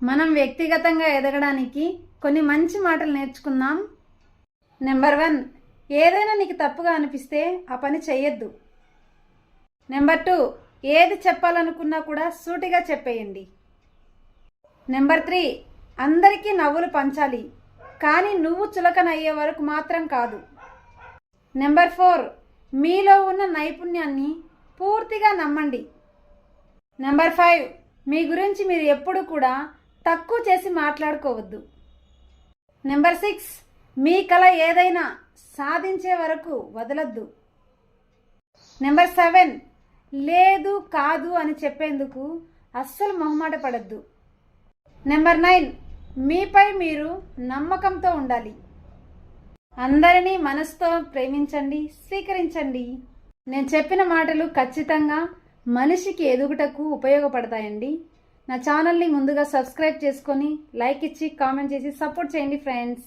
మనం వ్యక్తిగతంగా ఎదగడానికి కొన్ని మంచి మాటలు నేర్చుకుందాం. నెంబర్ 1, ఏదైనా నీకు తప్పుగా అనిపిస్తే ఆ పని చెయ్యొద్దు. నెంబర్ 2, ఏది చెప్పాలనుకున్నా కూడా సూటిగా చెప్పేయండి. నెంబర్ 3, అందరికీ నవ్వులు పంచాలి, కానీ నువ్వు చులకన అయ్యే వరకు మాత్రం కాదు. నెంబర్ 4, మీలో ఉన్న నైపుణ్యాన్ని పూర్తిగా నమ్మండి. నెంబర్ 5, మీ గురించి మీరు ఎప్పుడు కూడా తక్కువ చేసి మాట్లాడుకోవద్దు. నెంబర్ 6, మీ కల ఏదైనా సాధించే వరకు వదలొద్దు. నెంబర్ 7, లేదు కాదు అని చెప్పేందుకు అస్సలు మొహమాట పడద్దు. నెంబర్ 9, మీపై మీరు నమ్మకంతో ఉండాలి. అందరినీ మనసుతో ప్రేమించండి, స్వీకరించండి. నేను చెప్పిన మాటలు ఖచ్చితంగా మనిషికి ఎదుగుటకు ఉపయోగపడతాయండి. నా ఛానల్ని ముందుగా సబ్స్క్రైబ్ చేసుకొని లైక్ ఇచ్చి కామెంట్ చేసి సపోర్ట్ చేయండి ఫ్రెండ్స్.